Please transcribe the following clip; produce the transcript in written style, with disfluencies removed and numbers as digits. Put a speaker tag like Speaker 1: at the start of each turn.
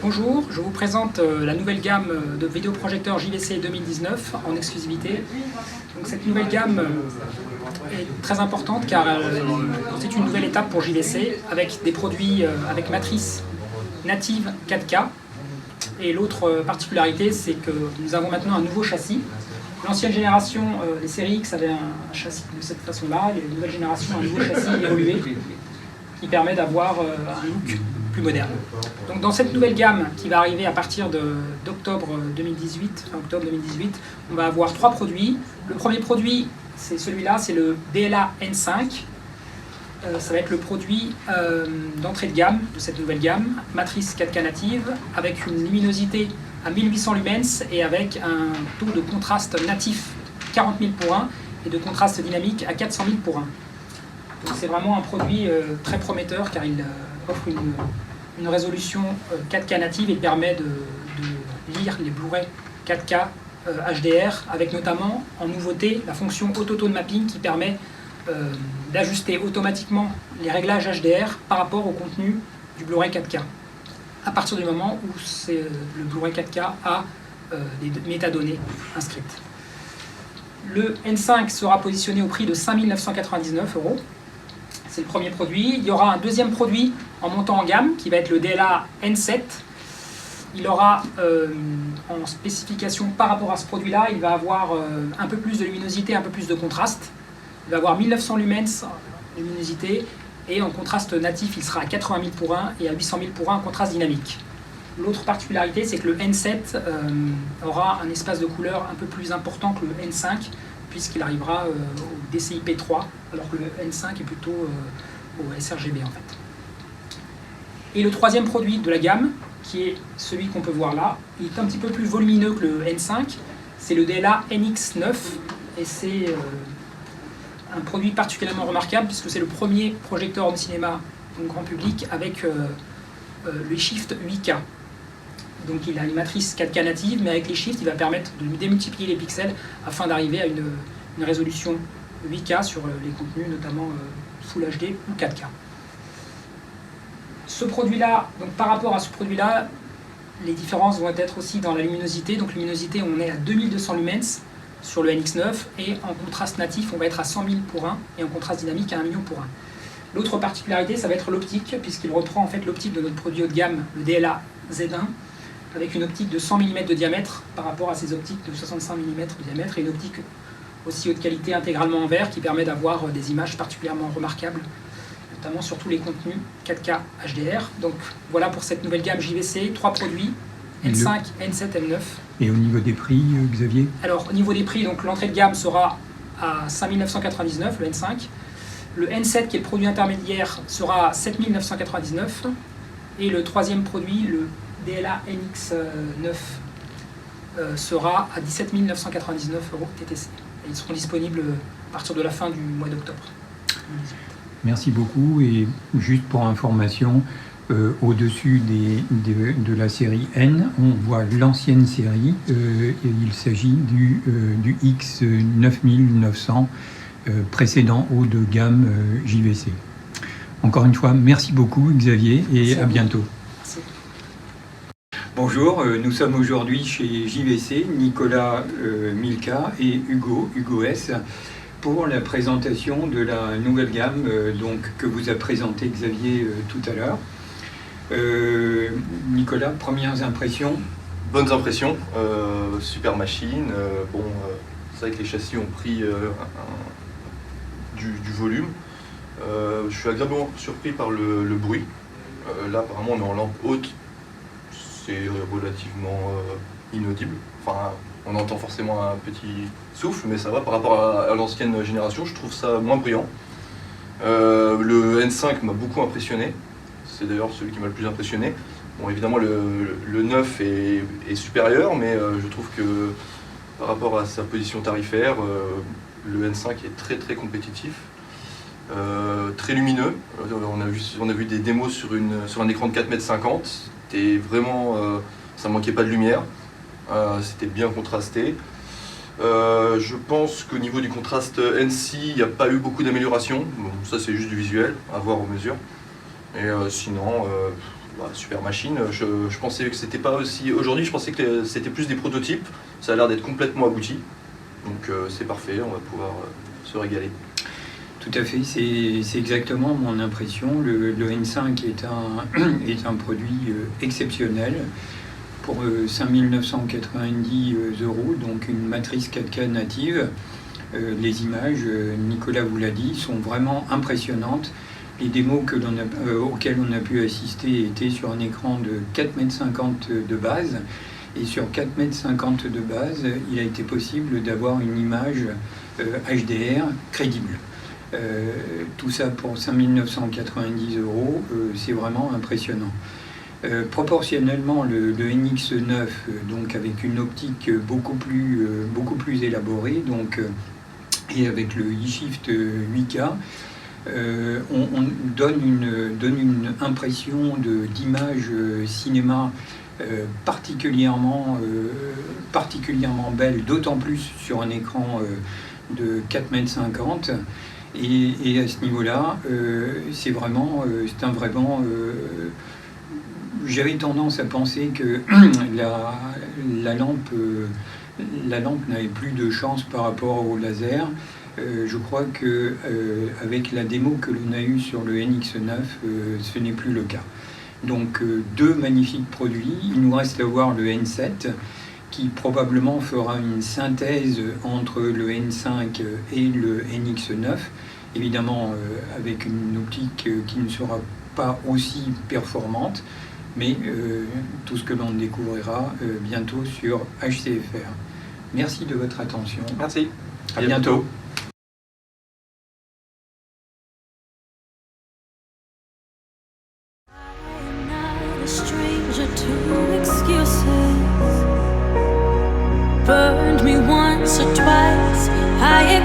Speaker 1: Bonjour, je vous présente la nouvelle gamme de vidéoprojecteurs JVC 2019 en exclusivité. Donc, cette nouvelle gamme est très importante car c'est une nouvelle étape pour JVC avec des produits avec matrice native 4K. Et l'autre particularité, c'est que nous avons maintenant un nouveau châssis. L'ancienne génération, les séries X avaient un châssis de cette façon-là, et la nouvelle génération a un nouveau châssis évolué qui permet d'avoir un look plus moderne. Donc dans cette nouvelle gamme qui va arriver à partir d'octobre 2018, on va avoir 3 produits. Le premier produit, c'est celui-là, c'est le DLA N5. Ça va être le produit d'entrée de gamme de cette nouvelle gamme, matrice 4K native, avec une luminosité à 1800 lumens et avec un taux de contraste natif 40 000 pour 1 et de contraste dynamique à 400 000 pour 1. Donc c'est vraiment un produit très prometteur car il offre une résolution 4K native et permet de lire les Blu-ray 4K HDR avec notamment en nouveauté la fonction Auto-Tone Mapping qui permet d'ajuster automatiquement les réglages HDR par rapport au contenu du Blu-ray 4K à partir du moment où le Blu-ray 4K a des métadonnées inscrites. Le N5 sera positionné au prix de 5 999 €. C'est le premier produit. Il y aura un deuxième produit en montant en gamme qui va être le DLA N7. Il aura en spécification par rapport à ce produit-là, il va avoir un peu plus de luminosité, un peu plus de contraste. Il va avoir 1900 lumens de luminosité et en contraste natif, il sera à 80 000 pour 1 et à 800 000 pour 1 en contraste dynamique. L'autre particularité, c'est que le N7 aura un espace de couleur un peu plus important que le N5 puisqu'il arrivera au DCI-P3 alors que le N5 est plutôt au sRGB en fait. Et le troisième produit de la gamme, qui est celui qu'on peut voir là, il est un petit peu plus volumineux que le N5, c'est le DLA NX9 et c'est un produit particulièrement remarquable puisque c'est le premier projecteur de cinéma grand public avec le Shift 8K. Donc il a une matrice 4K native, mais avec les shifts, il va permettre de démultiplier les pixels afin d'arriver à une résolution 8K sur les contenus, notamment Full HD ou 4K. Ce produit-là, donc par rapport à ce produit-là, les différences vont être aussi dans la luminosité. Donc luminosité, on est à 2200 lumens sur le NX9 et en contraste natif, on va être à 100 000 pour 1 et en contraste dynamique à 1 million pour 1. L'autre particularité, ça va être l'optique, puisqu'il reprend en fait l'optique de notre produit haut de gamme, le DLA Z1, avec une optique de 100 mm de diamètre par rapport à ces optiques de 65 mm de diamètre et une optique aussi haute qualité intégralement en verre qui permet d'avoir des images particulièrement remarquables, notamment sur tous les contenus 4K HDR. Donc voilà pour cette nouvelle gamme JVC, 3 produits, N5, N7, N9.
Speaker 2: Et au niveau des prix, Xavier?
Speaker 1: Alors au niveau des prix, donc l'entrée de gamme sera à 5 999, le N5. Le N7, qui est le produit intermédiaire, sera à 7 999. Et le troisième produit, le DLA NX9, sera à 17 999 € TTC. Et ils seront disponibles à partir de la fin du mois d'octobre.
Speaker 2: Merci beaucoup. Et juste pour information, au-dessus de la série N, on voit l'ancienne série. Et il s'agit du X9900, précédent haut de gamme JVC. Encore une fois, merci beaucoup Xavier et à bientôt.
Speaker 1: Merci.
Speaker 2: Bonjour, nous sommes aujourd'hui chez JVC, Nicolas Milka et Hugo S, pour la présentation de la nouvelle gamme que vous a présenté Xavier tout à l'heure. Nicolas, premières impressions?
Speaker 3: Bonnes impressions, super machine. C'est vrai que les châssis ont pris du volume. Je suis agréablement surpris par le bruit. Là, apparemment, on est en lampe haute. C'est relativement inaudible. Enfin, on entend forcément un petit souffle, mais ça va par rapport à l'ancienne génération. Je trouve ça moins bruyant. Le N5 m'a beaucoup impressionné. C'est d'ailleurs celui qui m'a le plus impressionné. Bon, évidemment, le 9 est supérieur, mais je trouve que par rapport à sa position tarifaire, le N5 est très très compétitif. Très lumineux. On a vu des démos sur un écran de 4,50 m. C'était vraiment, ça manquait pas de lumière. C'était bien contrasté. Je pense qu'au niveau du contraste NC, il n'y a pas eu beaucoup d'amélioration. Bon, ça c'est juste du visuel, à voir aux mesures. Et sinon, super machine. Je pensais que c'était pas aussi... Aujourd'hui, je pensais que c'était plus des prototypes. Ça a l'air d'être complètement abouti. Donc c'est parfait, on va pouvoir se régaler.
Speaker 2: Tout à fait, c'est exactement mon impression. Le N5 est un produit exceptionnel pour 5 990 €, donc une matrice 4K native. Les images, Nicolas vous l'a dit, sont vraiment impressionnantes. Les démos auxquelles on a pu assister étaient sur un écran de 4,50 m de base. Et sur 4,50 m de base, il a été possible d'avoir une image HDR crédible. Tout ça pour 5 990 €, c'est vraiment impressionnant. Proportionnellement, le NX9, donc avec une optique beaucoup plus élaborée, donc, et avec le eShift 8K, on donne une impression d'image cinéma particulièrement belle, d'autant plus sur un écran de 4,50 m. Et à ce niveau-là, j'avais tendance à penser que la lampe n'avait plus de chance par rapport au laser. Je crois que avec la démo que l'on a eue sur le NX9, ce n'est plus le cas. Donc deux magnifiques produits. Il nous reste à voir le N7 qui probablement fera une synthèse entre le N5 et le NX9, évidemment avec une optique qui ne sera pas aussi performante, mais tout ce que l'on découvrira bientôt sur HCFR. Merci de votre attention.
Speaker 3: Merci.
Speaker 2: À bientôt.
Speaker 4: Stranger to excuses, burned me once or twice. I